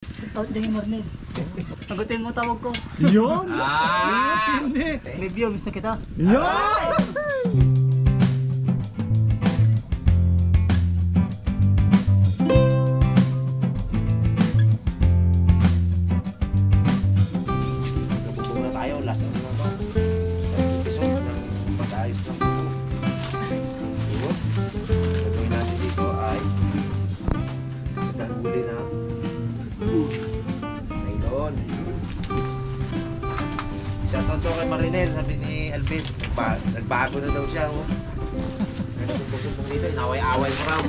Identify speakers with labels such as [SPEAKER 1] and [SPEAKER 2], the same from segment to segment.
[SPEAKER 1] Out din yung Marnel. Sagutin mo tawag ko.
[SPEAKER 2] Yun!
[SPEAKER 1] Hindi. Review, miss na kita.
[SPEAKER 2] Yun!
[SPEAKER 3] Nabubong na tayo, last ano na to. Episode ng pag-ayos ng ito. Yun. Gagawin natin dito ay nagkahuli na ngayon. Shoutout to kay Marinel, sabi ni Alvin. Nagbago na daw siya. Oh. Nagsumbong-sumbong dito, inaway-away mo raw.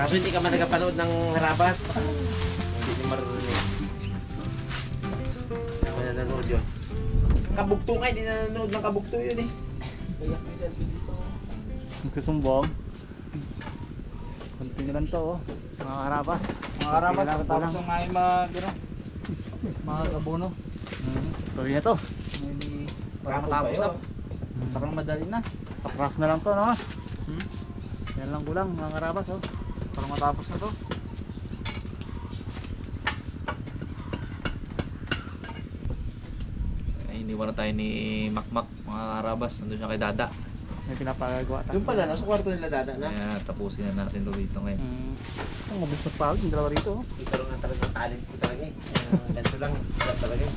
[SPEAKER 3] Kaso hindi ka man nagapanood ng Harabas. Hindi ni Marinel. Ako na nanood yun. Kabugto nga, hindi na nanood ng kabugto yun eh. Bayak ni Alvin dito.
[SPEAKER 2] Nagkasumbong. Kunti na lang to, oh. Mga karabas.
[SPEAKER 4] Mga karabas, katapos ng ngayon mga abono.
[SPEAKER 2] Tuloy na to.
[SPEAKER 4] Hindi
[SPEAKER 3] Parang
[SPEAKER 4] matapos
[SPEAKER 3] kayo.
[SPEAKER 4] na. Parang madali na.
[SPEAKER 2] Kapras na lang to, no? Yan lang kulang, mga karabas, oh.
[SPEAKER 4] Parang matapos na to. Ay, iniwan na tayo ni Makmak, mga karabas. Nandun siya kay Dada.
[SPEAKER 2] May pinapagawa tayo.
[SPEAKER 3] Yung pala, nasa kwarto nila Dada na.
[SPEAKER 4] Kaya tapusin na natin to dito ngayon.
[SPEAKER 2] Ang mabilis magpawid, yung dalawa rito, oh.
[SPEAKER 3] Ito lang ang talagang talent ko talaga eh. Ganito lang, wala talaga eh.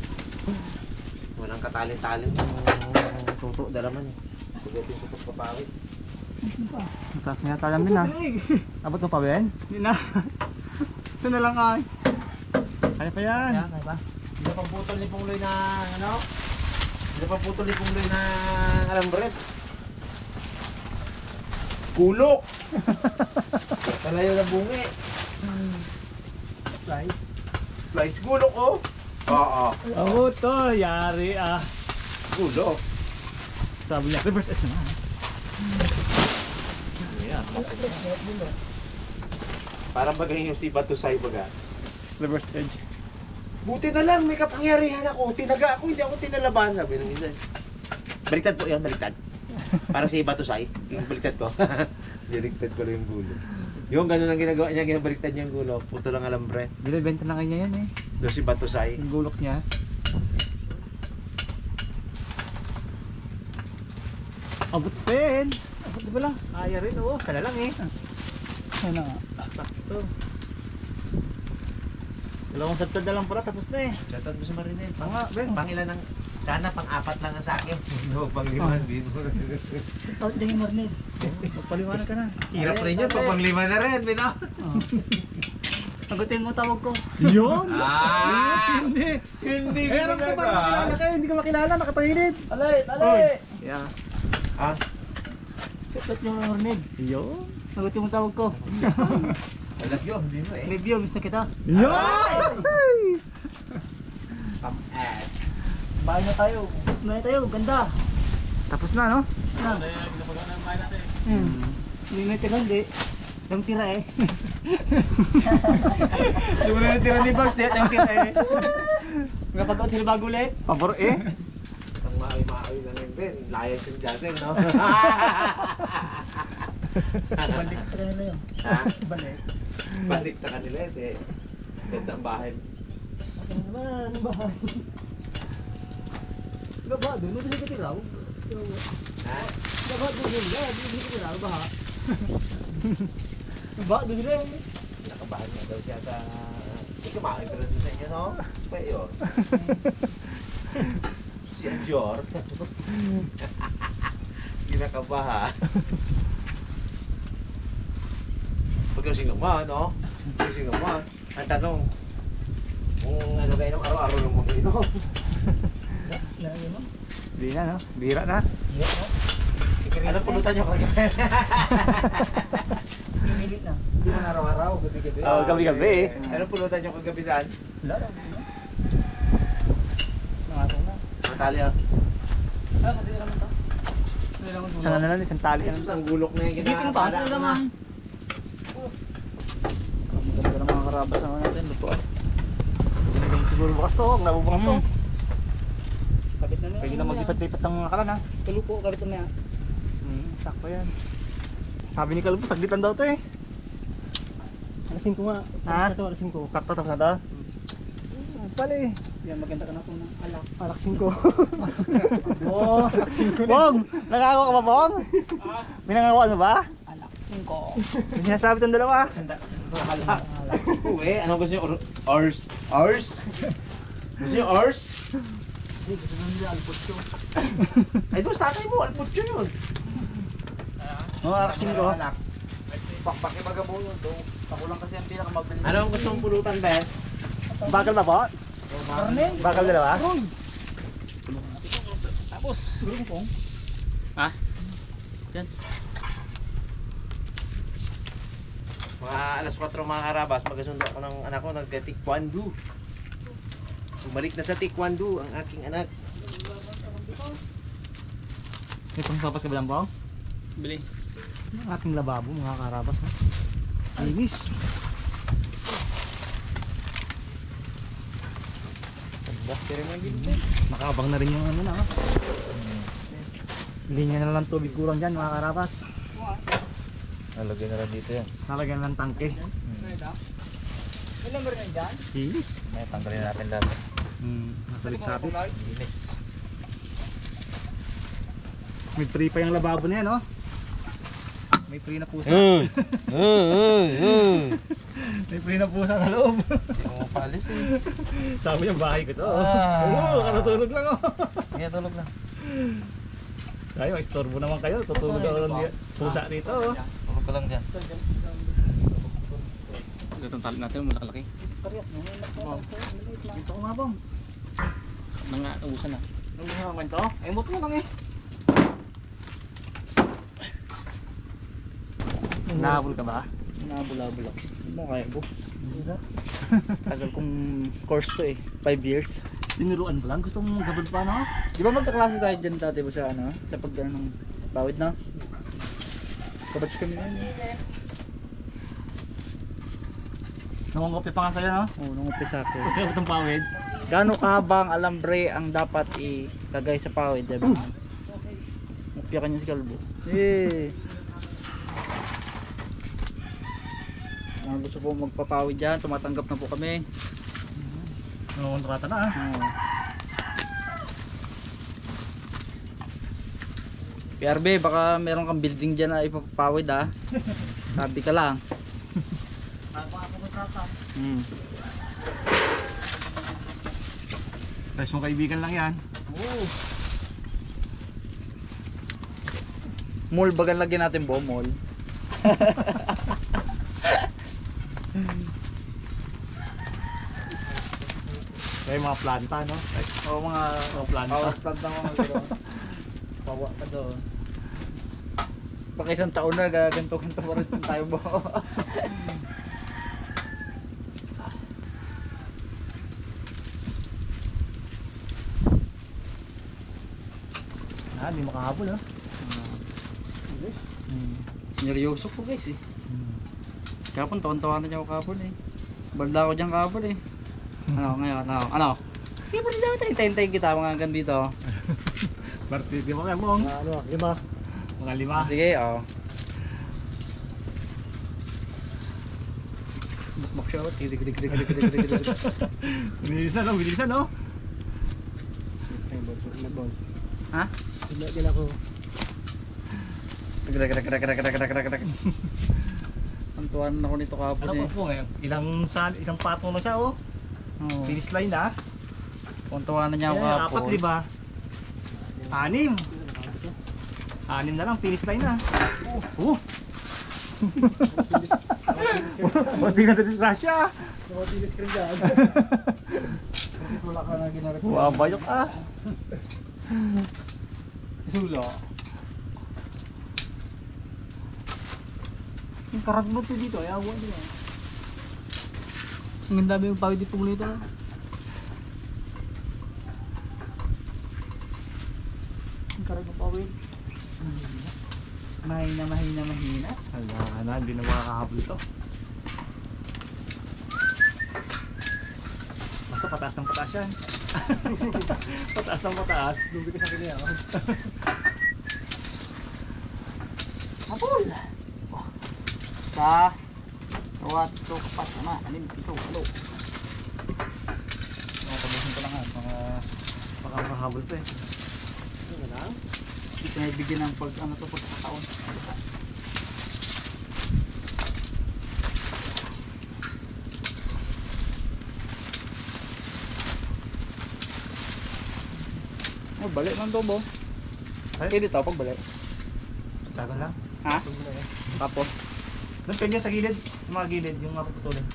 [SPEAKER 3] Walang katalent-talent. Tuto, dalaman eh. Tugutin ko itong papawid.
[SPEAKER 2] Mataas na yata namin, ha? Abot mo pa, Ben?
[SPEAKER 1] Hindi na. Ito na lang ay.
[SPEAKER 2] Kaya pa yan.
[SPEAKER 1] Yan, ay ba?
[SPEAKER 3] Hindi na pang putol ni Pungloy na, ano? Hindi na pang putol ni Pungloy na alambre. Kulok! Talayo na bungi.
[SPEAKER 1] Fly.
[SPEAKER 3] Flies gulok oh. Oo.
[SPEAKER 2] Oo, to. Yari, ah.
[SPEAKER 3] Gulok.
[SPEAKER 2] Sabi niya, reverse edge naman.
[SPEAKER 4] Ayan.
[SPEAKER 3] Parang bagay yung si Batusay baga.
[SPEAKER 2] Reverse edge.
[SPEAKER 3] Buti na lang, may kapangyarihan ako. Tinaga ako, hindi ako tinalaban. Sabi ng isa. Baliktad po yan, baliktad. Para si Batusay, yung baliktad ko. Baliktad ko lang yung gulo. Yung ganun ang ginagawa niya, ginabaliktad niya yung gulo. Puto lang alambre.
[SPEAKER 2] Binibenta na kanya yan, eh.
[SPEAKER 3] Doon si Batusay.
[SPEAKER 2] Yung gulok niya. Abot pen. Abot di ba lang? Kaya rin, oo. Kala lang, eh. Yan na nga. Sakto. Dalawang sadsad na lang pala, tapos na, eh.
[SPEAKER 3] Shoutout mo si Marinel.
[SPEAKER 2] Oo nga, Ben.
[SPEAKER 3] Pangilan ng... Sana pang-apat lang ang sa akin. No, pang-liman, Bin.
[SPEAKER 1] Out din yung Marnel.
[SPEAKER 2] Magpaliwanag ka na.
[SPEAKER 3] Hirap rin yun, pang-lima na rin, Bin.
[SPEAKER 1] Sagutin mo tawag ko.
[SPEAKER 2] Yun!
[SPEAKER 3] Hindi. Hindi ko
[SPEAKER 2] Alam ko ba makilala kayo? Hindi ko makilala, nakatahilid.
[SPEAKER 4] Alay! Alay!
[SPEAKER 2] Yeah.
[SPEAKER 3] Ah,
[SPEAKER 1] Sagutin yung Marnel.
[SPEAKER 2] Yun.
[SPEAKER 1] Sagutin mo tawag ko.
[SPEAKER 3] I love you. Hindi mo eh.
[SPEAKER 1] Review, miss na kita.
[SPEAKER 2] Yun!
[SPEAKER 3] Pam-ass.
[SPEAKER 1] Bahay na tayo. Bahay tayo, ganda.
[SPEAKER 2] Tapos na, no?
[SPEAKER 1] Miss na. Hindi na tira, hindi. Yung tira eh. Hindi mo na natira ni Bugs, yung tira eh. Napag-out sila bago ulit.
[SPEAKER 2] Pabor, eh.
[SPEAKER 3] Isang maawi na rin, Ben. Layas yung Jasen, no?
[SPEAKER 1] Balik sa kanila yun.
[SPEAKER 3] Ha?
[SPEAKER 1] Balik.
[SPEAKER 3] Balik sa kanila, eh. Ganda ang bahay.
[SPEAKER 1] Ano naman, bahay. Gaba, doon mo ka tiraw.
[SPEAKER 3] Ha?
[SPEAKER 1] Gaba, doon nila. Doon ka tiraw, baha. Gaba, doon nila.
[SPEAKER 3] Nakabahan na daw siya sa... Hindi kumain ka rin sa inyo, no? Payo. Si Anjor. Ginakabahan. Pagkasing naman, no? Pagkasing naman. Ang tanong, kung ano kayo ng araw-araw lang mag-inom.
[SPEAKER 2] Hindi na, no? Bira na.
[SPEAKER 3] Anong pulutan nyo kagabi?
[SPEAKER 1] Pinilit na.
[SPEAKER 4] Hindi mo na araw-araw, gabi-gabi.
[SPEAKER 2] Oo, gabi-gabi, eh.
[SPEAKER 3] Anong pulutan nyo kagabi saan?
[SPEAKER 1] Wala na. Nangatong na.
[SPEAKER 3] Natali ah.
[SPEAKER 1] Ah, kasi naman ito. Hindi naman
[SPEAKER 2] Isang ano lang, isang tali.
[SPEAKER 3] Jesus, ang gulok na yung
[SPEAKER 1] Gigitin pa, ano naman.
[SPEAKER 2] Maganda ng mga karabas naman natin. Luto, ah. Siguro bukas to, ang nabubungan to.
[SPEAKER 1] Kapit na na.
[SPEAKER 2] Pwede na maglipat-lipat ng mga kalan, ha?
[SPEAKER 1] Tulupo, kapit na na.
[SPEAKER 2] Sakto yan. Sabi ni Kalbo, saglitan daw to, eh. Alasin ko nga.
[SPEAKER 3] Ha?
[SPEAKER 2] Ito, alasin ko.
[SPEAKER 3] Sakto tapos na to?
[SPEAKER 2] Pali.
[SPEAKER 4] Yan, maganda ka na po ng alak.
[SPEAKER 2] Alaksin ko.
[SPEAKER 4] Oo, alaksin ko.
[SPEAKER 2] Bong! Nangako ka ba, Bong? Pinangakuan mo ba?
[SPEAKER 4] Alaksin ko.
[SPEAKER 2] May sinasabi itong dalawa.
[SPEAKER 3] Uwe, anong gusto nyo? Ors? Ors? Gusto nyo ors?
[SPEAKER 4] Hindi, gusto nang nila alpotso.
[SPEAKER 3] Ay, doon sa tatay mo, alputyo yun.
[SPEAKER 2] Oo, alaksin ko.
[SPEAKER 4] Pakpaki magabuno to. Ako lang kasi ang pinakamabilis.
[SPEAKER 3] Ano ang gusto mong pulutan, Ben?
[SPEAKER 2] Bakal ba, po?
[SPEAKER 4] Karne?
[SPEAKER 2] Bakal dalawa?
[SPEAKER 4] Roy! Tapos. Gulong ha? Yan.
[SPEAKER 3] Mga alas 4 mga karabas, magkasundo ako ng anak ko, nag-taekwondo. Bumalik na sa taekwondo ang aking anak.
[SPEAKER 2] May pangsapas ka ba lang, Bong?
[SPEAKER 4] Bili.
[SPEAKER 2] Ang ating lababo, mga karabas. Ha? Linis.
[SPEAKER 3] Pero mga gilid.
[SPEAKER 2] Makabang na rin yung ano na. Ha? Linya na lang tubig kulang dyan, mga karabas.
[SPEAKER 3] Nalagay na lang dito yan.
[SPEAKER 2] Nalagyan lang tangke.
[SPEAKER 4] May number nga dyan?
[SPEAKER 2] Linis.
[SPEAKER 3] May tanggalin natin lahat.
[SPEAKER 2] Nasabit-sabit.
[SPEAKER 3] Linis.
[SPEAKER 2] May free pa yung lababo na yan, oh. May free na pusa. May free na pusa sa loob.
[SPEAKER 4] Hindi mo mapalis eh.
[SPEAKER 2] Sabi yung bahay ko to.
[SPEAKER 4] Ah.
[SPEAKER 2] Oo, katutulog lang, oh.
[SPEAKER 4] Kaya tulog lang.
[SPEAKER 2] Ay, istorbo naman kayo. Tutulog ako ng pusa dito, oh.
[SPEAKER 4] Tulog ka lang dyan. Itong tali natin, malaki-laki.
[SPEAKER 2] Dito ko nga, Bong.
[SPEAKER 4] Ubusan na.
[SPEAKER 2] Ano nga kwento? Ay, mo lang eh. Nahabol ka ba?
[SPEAKER 4] Nabula-bula. Hindi mo kaya po. Tagal kong course to eh. 5 years.
[SPEAKER 2] Tinuruan mo lang? Gusto mong gabal pa, no?
[SPEAKER 4] Di ba magkaklase tayo dyan dati ba sa ano? Sa pagdaan ng bawid na? Kabatch kami na yun.
[SPEAKER 2] Nangungopi pa nga sa'yo, no?
[SPEAKER 4] Oo, nung umpisa ko.
[SPEAKER 2] Pagkabot ng pawid.
[SPEAKER 4] Gaano kahabang alambre ang dapat ilagay sa pawid? Diba? Mupya ka niya si Kalbo. Eh. Mga gusto po magpapawid dyan, tumatanggap na po kami.
[SPEAKER 2] Nangungontrata na, ah.
[SPEAKER 4] Oo. PRB, baka meron kang building dyan na ipapawid ah. Sabi ka lang. Hmm.
[SPEAKER 2] Fresh mong kaibigan lang yan.
[SPEAKER 4] Mall, bagan lagyan natin po, mall.
[SPEAKER 2] Kaya mga planta, no?
[SPEAKER 4] O mga
[SPEAKER 2] planta.
[SPEAKER 4] power plant na mga gano'n. Pawa ka doon. Pagka isang taon na, gaganto-ganto pa rin tayo ba?
[SPEAKER 2] Ah, di makahabol, ah. Bilis.
[SPEAKER 4] Seryoso po guys eh. Kapon, tawan-tawanan niya ako kapon eh. Balda ako dyan kapon eh. Ano, ngayon, ano? Hindi pa rin dapat hintayin kita mga hanggang dito.
[SPEAKER 2] Barti, di mo kaya mong. Ano, 5. Mga 5.
[SPEAKER 4] Sige, oh. Bukbak shot.
[SPEAKER 2] Bilisan, no? Bilisan, no?
[SPEAKER 4] Ha?
[SPEAKER 2] Hindi ako.
[SPEAKER 4] Krak. Ang tuwan ako nito kapon
[SPEAKER 2] Ano
[SPEAKER 4] eh.
[SPEAKER 2] po ngayon? Ilang patong na siya, oh.
[SPEAKER 4] Oo.
[SPEAKER 2] Finish line na.
[SPEAKER 4] Ang tuwan na niya ako
[SPEAKER 2] Ayan,
[SPEAKER 4] kapon.
[SPEAKER 2] 4, 5. 6 na lang, finish line na. Munti na disgrasya.
[SPEAKER 4] Mabilis ka rin dyan. Bakit wala ka na ginarap?
[SPEAKER 2] Wabayok, ah.
[SPEAKER 4] Sulo. Yung karagbot ko dito, ayaw ko dito. Ang dami yung pawid dito muli ito. Ang karagbot pawid. Mahina.
[SPEAKER 2] Hala, hindi na makakahabol ito. Basta pataas ng pataas yan. Pataas ng pataas. Dubi ko siya kanya.
[SPEAKER 4] Hapon! Sa Kawat, ito, kapat, ama, alim, ito, alo.
[SPEAKER 2] Tapusin ko lang ha. Baka makahabol pa eh.
[SPEAKER 3] Ano lang?
[SPEAKER 4] Hindi ko naibigyan ng pag, ano to, pagkakataon. Oh, balik ng dobo.
[SPEAKER 2] Ay?
[SPEAKER 4] Pwede ito, pagbalik.
[SPEAKER 2] Tagal lang.
[SPEAKER 4] Ha? Tapos,
[SPEAKER 2] Doon pwede sa gilid. Sa mga gilid. Yung mga puputulin.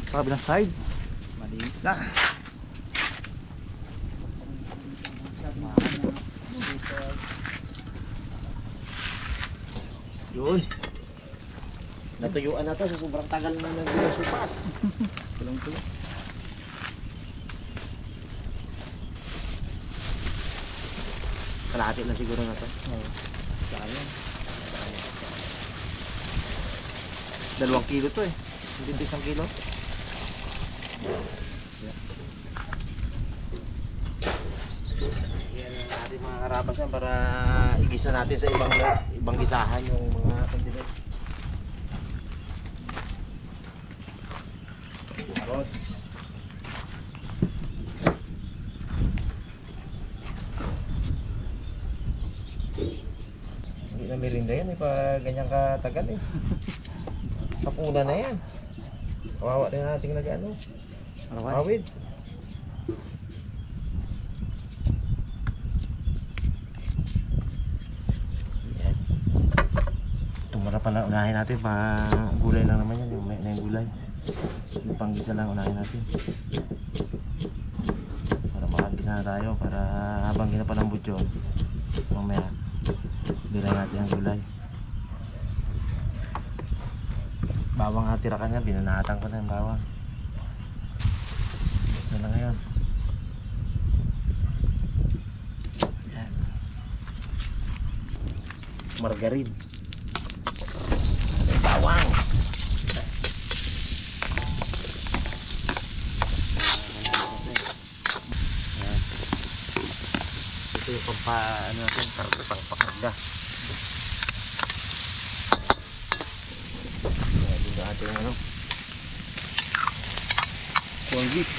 [SPEAKER 2] Sa kabilang side. Malinis na.
[SPEAKER 3] Yun. Natuyuan na to sa sobrang tagal na nagsupas.
[SPEAKER 4] tulong-tulong.
[SPEAKER 3] Kalahati lang siguro na to.
[SPEAKER 4] Oo. Sayang.
[SPEAKER 3] 2 kilo to eh. Hindi to 1 kilo. Yan ang natin mga karabas yan para igisa natin sa ibang gisahan yung mga condiments. Carrots. Hindi na merinda yan eh, pag ganyan katagal eh. Kapuna na yan. Kawawa rin nating nag-ano. Awid. Yan. Tumara pala, unahin natin pa gulay lang naman yan. Yung may na yung gulay. Yung panggisa lang unahin natin. Para makagisa na tayo. Para habang ginapalambot yun, mamaya bilay natin ang gulay. Bawang natira ka niya, binanatan ko na yung bawang. Basta na ngayon. Yan. Margarine. Bawang. Yan. Ito yung ano natin, pangpakarga. Ating ano corn beef,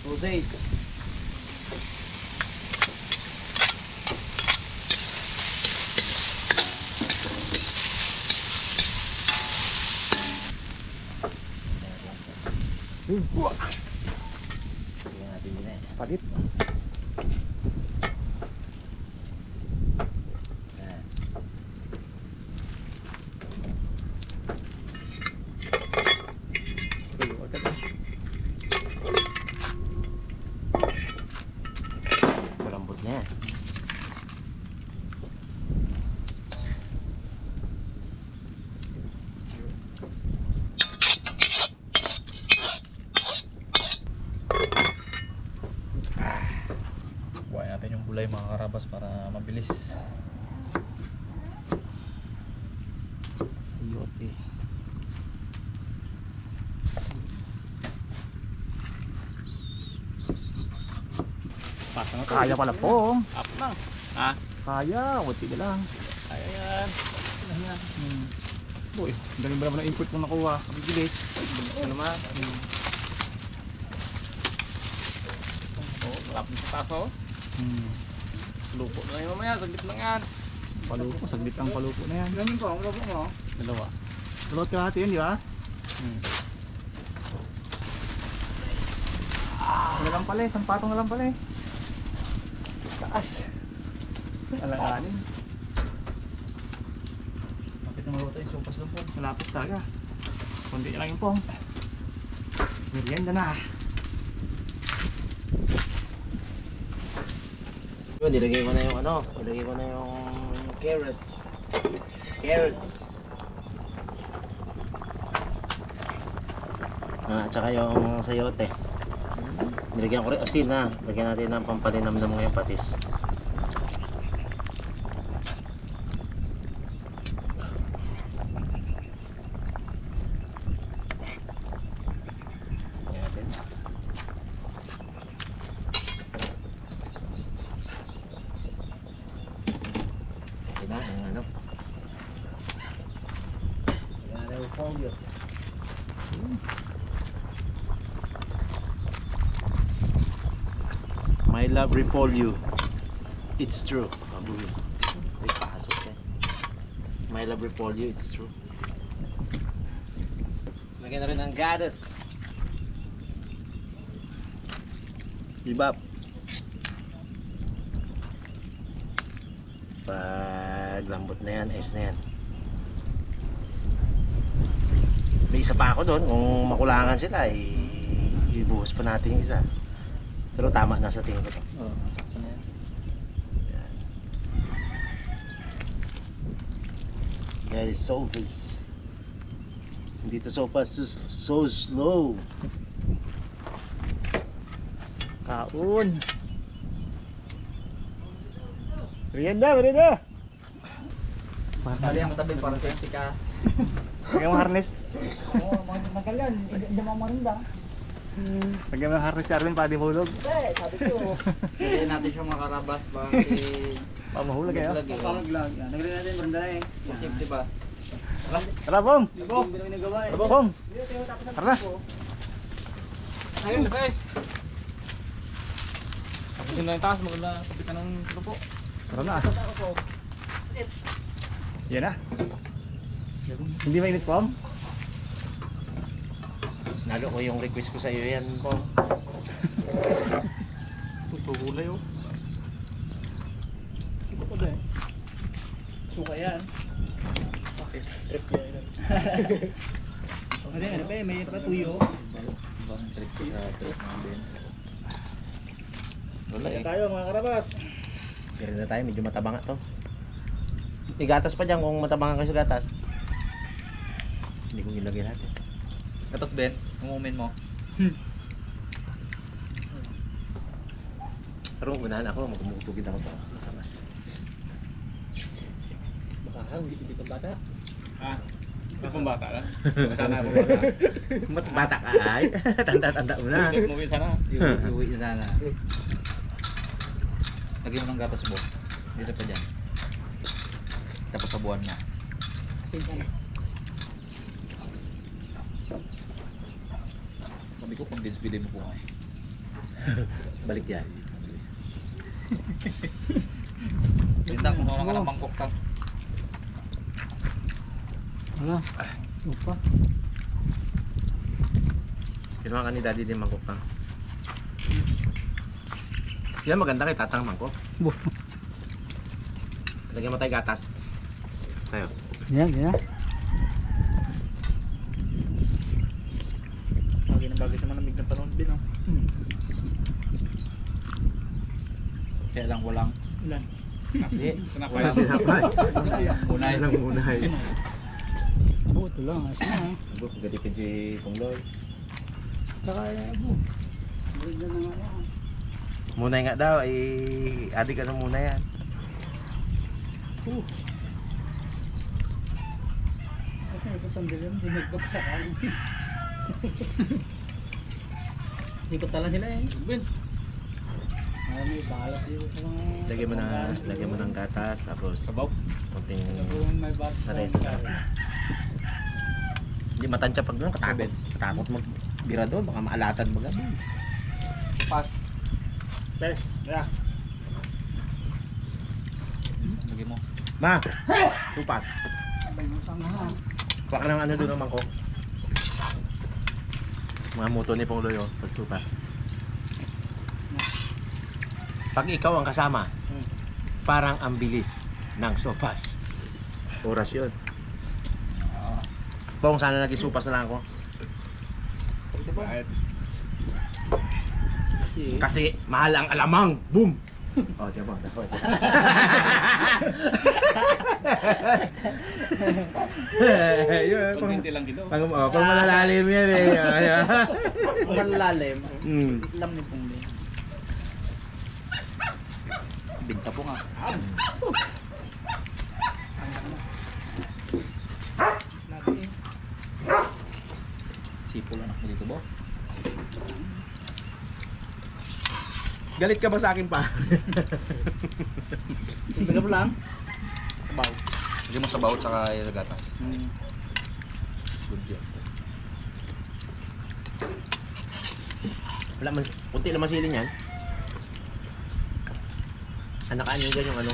[SPEAKER 3] sausage, tingnan natin din eh
[SPEAKER 2] Palit.
[SPEAKER 3] malambot na yan.
[SPEAKER 2] Buhayin natin yung gulay mga karabas para mabilis.
[SPEAKER 4] Sayote. Pasa na to.
[SPEAKER 2] Kaya pala po.
[SPEAKER 4] Up lang. Ha?
[SPEAKER 2] Kaya, unti na lang.
[SPEAKER 4] Kaya yan.
[SPEAKER 2] Boy, galing ba naman ang input mo nakuha? Kabibilis.
[SPEAKER 4] Ano naman? Oh, malapit sa taso. Lupo na lang mamaya. Saglit lang yan.
[SPEAKER 2] Palupo, saglit ang palupo na yan.
[SPEAKER 4] Ganyan po. Ang lupo mo. Dalawa.
[SPEAKER 2] Dalawat ka natin yun, di ba? Ano lang pala eh, sampatong na lang pala eh. Taas. Alanganin.
[SPEAKER 4] Bakit na maluto yung sopas lang po?
[SPEAKER 2] Malapit talaga. Kundi na lang yung pong. Merienda na.
[SPEAKER 3] Yun, nilagay ko na yung ano, nilagay ko na yung carrots. Carrots. At saka yung sayote. Nilagyan ko rin asin na. Lagyan natin ng pampalinamnam ngayong patis. laki na ng ano. Wala na yung polio. My love repolyo. It's true. Mabulis. May pasok yan. My love repolyo, it's true. Lagyan na rin ng gatas. Ibab. Pag lambot na yan, ayos na yan. May isa pa ako doon. Kung makulangan sila, ibuhos pa natin yung isa. Pero tama na sa tingin ko to.
[SPEAKER 4] Oo, sakto na yan.
[SPEAKER 3] Yan. Guys, sopas. Hindi to sopas, so slow.
[SPEAKER 2] Kaun. Merienda, merienda.
[SPEAKER 4] Dali ang matabi para sa yung tika.
[SPEAKER 2] Lagyan mo harness.
[SPEAKER 4] Oo, magal yan. Hindi mo marinda.
[SPEAKER 2] Lagyan mo harness si Arvin para di mahulog.
[SPEAKER 4] Sabi ko. Hindi natin siya makarabas ba kasi...
[SPEAKER 2] Pamahulog kayo.
[SPEAKER 1] Pamaglag. Nagawin natin banda eh.
[SPEAKER 4] Safety ba?
[SPEAKER 2] Tara, Bong.
[SPEAKER 1] Yung binagawa eh.
[SPEAKER 2] Bong. Tara.
[SPEAKER 1] Ayun, guys. Tapos yun na yung taas, maganda kapitan ng grupo.
[SPEAKER 2] Tara na. Yan na. Hindi mainit, Bong?
[SPEAKER 3] Nalo ko yung request ko sa iyo yan, Bong.
[SPEAKER 1] Tutulay oh.
[SPEAKER 4] Suka yan. Okay.
[SPEAKER 1] Trip yan.
[SPEAKER 4] Ano ba may tuyo.
[SPEAKER 3] Bang trip ko sa trip namin. Wala
[SPEAKER 2] Kaya tayo mga karabas.
[SPEAKER 3] Pero na tayo, medyo matabang nga to. May gatas pa dyan kung matabangan ka sa gatas. Hindi ko ilagay natin.
[SPEAKER 4] Tapos Ben, umumin mo.
[SPEAKER 3] Pero unahan ako, magmutugid ako sa labas.
[SPEAKER 1] Baka hindi pa bata. Ah, hindi pang bata ka? Sana ako bata.
[SPEAKER 3] Bata ka ay. Tanda-tanda mo na.
[SPEAKER 1] Movie sana.
[SPEAKER 4] Iuwi na sana. Lagyan mo ng gatas mo. Dito pa dyan. Tapos sabuan mo. Sabi ko pang display mo po nga eh.
[SPEAKER 3] Balik yan.
[SPEAKER 4] Linda, kung ka ng mangkok ka.
[SPEAKER 2] Wala. Upa.
[SPEAKER 3] Kinuha ka ni Daddy din mangkok ka. Yan maganda kay tatang mangkok. Lagyan mo tayo gatas. Tayo.
[SPEAKER 2] Yan, yan.
[SPEAKER 4] Bagay na bagay sa malamig ng panahon din oh. Kaya lang walang.
[SPEAKER 1] Ilan?
[SPEAKER 4] Hindi.
[SPEAKER 1] Sinakay.
[SPEAKER 3] Tinapay.
[SPEAKER 4] Unay.
[SPEAKER 3] Walang munay.
[SPEAKER 2] Buto lang. Ayos na.
[SPEAKER 3] Abo, gadi ka di pungloy.
[SPEAKER 2] Tsaka, abo. Merienda na nga yan.
[SPEAKER 3] Munay nga daw, adik ka sa munay yan.
[SPEAKER 2] Okay, ito tandil yan. Hindi nagbagsakan.
[SPEAKER 4] Ikot talan sila eh.
[SPEAKER 1] Ben.
[SPEAKER 2] May balat dito sa mga...
[SPEAKER 3] Lagyan mo ng gatas, tapos
[SPEAKER 1] Sabaw.
[SPEAKER 3] konting
[SPEAKER 2] Kung may balat.
[SPEAKER 3] pares. Hindi matansya pag doon, katakot. Katakot magbira doon, baka maalatan baga.
[SPEAKER 4] Pas.
[SPEAKER 2] Okay, yeah.
[SPEAKER 4] Lagyan mo.
[SPEAKER 3] Ma! Tupas.
[SPEAKER 2] Abay mo sa nga.
[SPEAKER 3] Kuha ka ng ano doon naman ko. Mga muto ni Pongloy oh, pagsupa. Pag ikaw ang kasama, parang ang bilis ng sopas. Oras yun. Pong, sana naging supas na lang ako.
[SPEAKER 1] Kahit.
[SPEAKER 3] Kasi mahal ang alamang. Boom! Oh, diyan ba?
[SPEAKER 1] Konti lang dito.
[SPEAKER 3] Pang malalalim yan eh.
[SPEAKER 4] Malalalim.
[SPEAKER 3] Mm.
[SPEAKER 4] Lam ni pong din. Binta po nga. Sipol anak mo dito ba?
[SPEAKER 3] Galit ka ba sa akin pa?
[SPEAKER 4] Tagal mo lang. Sabaw. Lagyan mo sa baot tsaka yung gatas. Good yan.
[SPEAKER 3] Wala man, kunti lang masiling yan. Anakaan nyo dyan yung ano.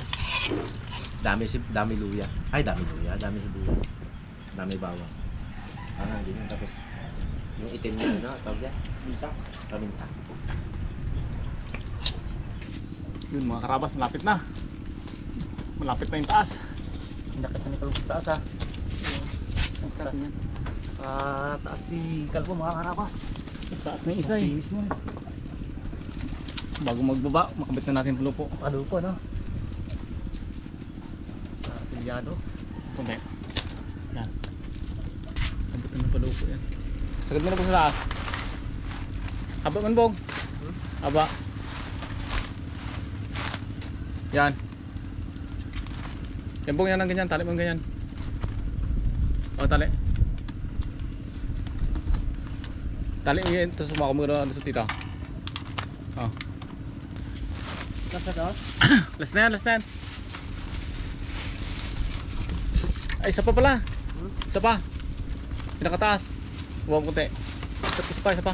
[SPEAKER 3] Dami luya. Ay, dami luya. Dami sibuya. Dami bawang. Hindi yun. Tapos, yung itim na ano, tawag yan. Minta. Paminta.
[SPEAKER 2] Yun mga karabas, malapit na. Malapit na yung taas.
[SPEAKER 1] Nakita ni Kalbo sa taas ha. Sa taas si Kalbo mga karabas.
[SPEAKER 2] Sa taas na yung isa eh.
[SPEAKER 1] Bilis na.
[SPEAKER 2] Bago magbaba, makabit na natin pulupo.
[SPEAKER 1] Palupo no. Silyado.
[SPEAKER 2] Sa punti. Yan. Kabit na ng pulupo yan. Sagad mo na po sa taas. Aba man bong. Aba. Yan. Yan bong, yan ang ganyan. Tali mo ang ganyan. O tali. Tali mo yan. Tapos sumako mo na sa tita. O.
[SPEAKER 1] Nasa taas?
[SPEAKER 2] Last na yan, last na yan. Ay, isa pa pala. Isa pa. Pinakataas. Huwag kunti. Isa pa, isa pa.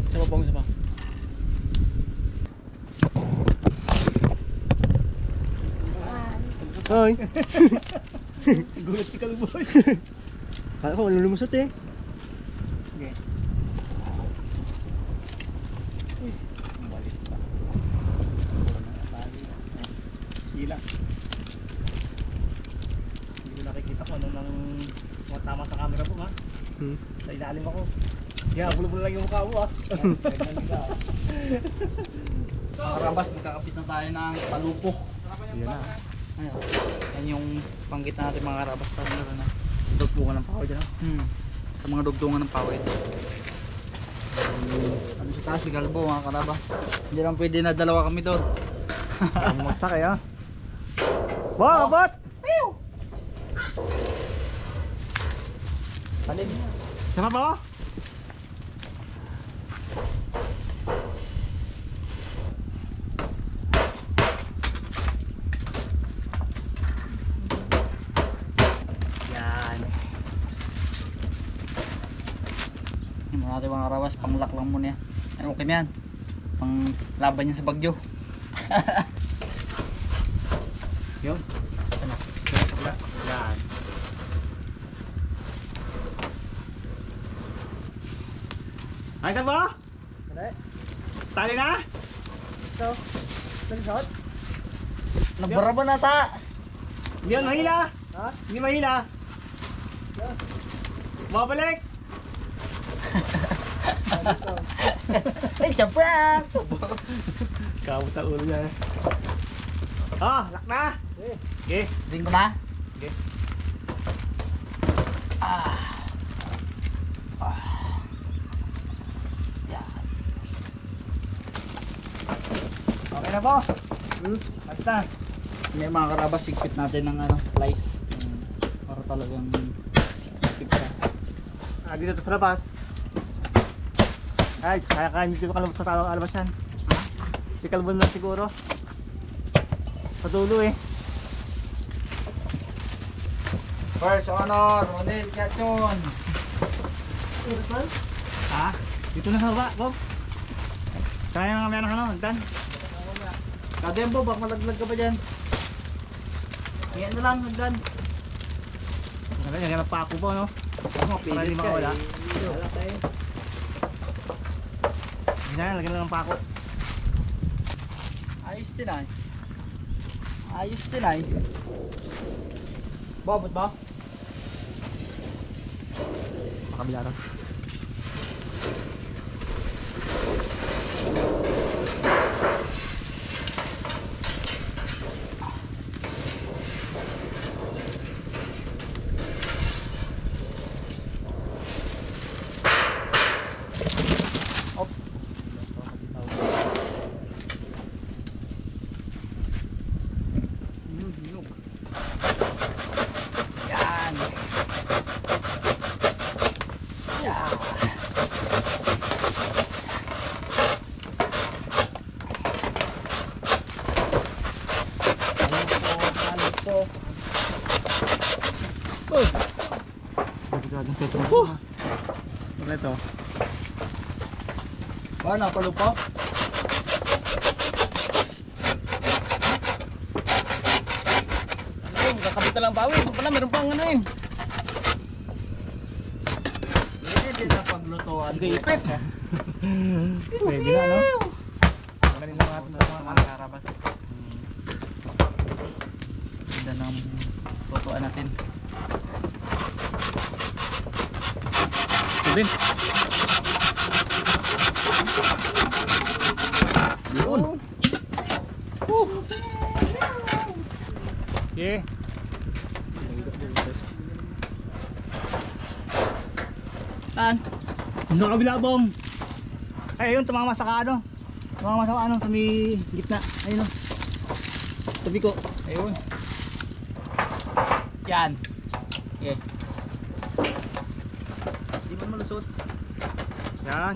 [SPEAKER 2] Isa pa pong, isa pa.
[SPEAKER 1] Hoy. Gulat si Kalbo. Kala ko lulumusot eh.
[SPEAKER 2] Okay. Gila.
[SPEAKER 1] Hindi ko nakikita ko ano nang tama sa camera po ha. Sa ilalim ako. Yeah, bulubul lang yung mukha mo ha.
[SPEAKER 4] Karabas, magkakapit na tayo ng palupo.
[SPEAKER 1] Yan na.
[SPEAKER 4] Ayun. Yan yung panggit natin mga karabas. Parang gano'n na.
[SPEAKER 1] Dugpungan ng pako dyan ha.
[SPEAKER 4] Sa mga dugtungan ng pawid. Ano si taas si Galbo mga karabas. Hindi lang pwede na dalawa kami doon.
[SPEAKER 1] Magsak eh ha. Wow, abot!
[SPEAKER 4] Palim.
[SPEAKER 1] Sama ba ako? Yan.
[SPEAKER 4] Yung mga natin mga karabas, panglak lang muna yan. Ay, okay na yan. Pang laban yan sa bagyo.
[SPEAKER 1] Yun. Yan. Ayos na ba? Tali na? Ito. Talisot?
[SPEAKER 4] Nagbara ba nata?
[SPEAKER 1] Hindi yan mahila. Ha? Hindi mahila. Mabalik.
[SPEAKER 4] It's a prank!
[SPEAKER 1] Kamot ang ulo niya. Ah, lak na. Okay.
[SPEAKER 4] Tingin ko na.
[SPEAKER 1] Okay. Okay na po. Ayos na.
[SPEAKER 4] May mga karabas, sigpit natin ng ano, flies. Para talagang sigpit ka.
[SPEAKER 1] Dito sa labas. Ay, kaya hindi ko kalabas sa alabas yan. Si Kalbon lang siguro. Patulo eh.
[SPEAKER 4] First honor, Ronel Quezon.
[SPEAKER 1] Ha? Dito na sa baba, Bob. Kaya nga meron ka naman, Dan.
[SPEAKER 4] Kadembo, bak malaglag ka pa dyan. Ngayon na lang, hagdan.
[SPEAKER 1] Yan pa ako po, no? Para hindi makawala.
[SPEAKER 4] Wala tayo.
[SPEAKER 1] Yan, lagyan lang ng pako.
[SPEAKER 4] Ayos din ay. Ayos din ay. Babot ba?
[SPEAKER 1] Sa kabila ron.
[SPEAKER 4] Yan. Yan.
[SPEAKER 2] Uy!
[SPEAKER 1] Delikadong set mo.
[SPEAKER 2] Ano ito?
[SPEAKER 4] Ano, palupa?
[SPEAKER 2] Ayun, kakabit na lang bawi. Ito pala, meron pang ano eh.
[SPEAKER 4] Hindi na paglutuan.
[SPEAKER 2] Gipit.
[SPEAKER 1] Pwede na, no? Magaling lang natin
[SPEAKER 4] Mga mga karabas. Ganda ng lutuan natin.
[SPEAKER 2] Ito din. Yun.
[SPEAKER 1] Yeah.
[SPEAKER 2] Saan?
[SPEAKER 1] Sa kabila, bong. Ay, ayun, tumama sa ano. Tumama sa ano, sa may gitna. Ayun, no. Tabi ko.
[SPEAKER 2] Ayun. Yan. Okay.
[SPEAKER 4] Di man malusot.
[SPEAKER 1] Yan.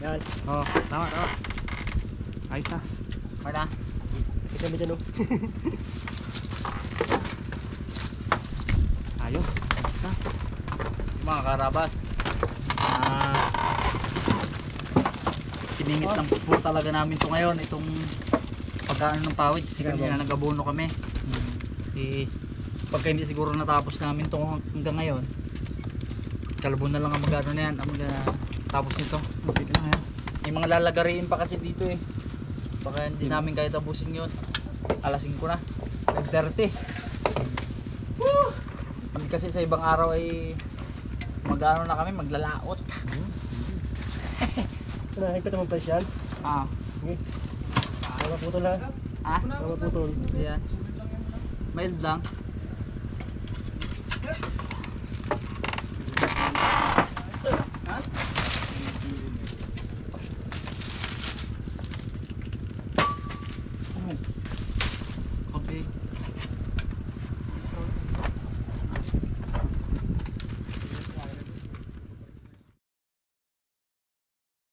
[SPEAKER 1] Yan. Oh, tama, tama. Ayos na.
[SPEAKER 4] Wala.
[SPEAKER 1] Kita mo dyan, no? Ayos. Ayos na.
[SPEAKER 4] Mga karabas. Siningit lang po talaga namin to ngayon. Itong pagkaan ng pawid. Kasi kanina nag-abono kami. Pagka hindi siguro natapos namin to hanggang ngayon, kalabon na lang ang magano na yan. Ang tapos nito.
[SPEAKER 1] Okay na yan.
[SPEAKER 4] May mga lalagariin pa kasi dito eh. Baka hindi namin kaya tapusin yun. Alas 5 na. 5:30. Kasi sa ibang araw ay mag-ano na kami, maglalaot.
[SPEAKER 1] Nakikita naman pa siya.
[SPEAKER 4] Ah.
[SPEAKER 1] Okay. Mga putol lang.
[SPEAKER 4] Ah?
[SPEAKER 1] Mga putol.
[SPEAKER 4] Ayan. Mild lang.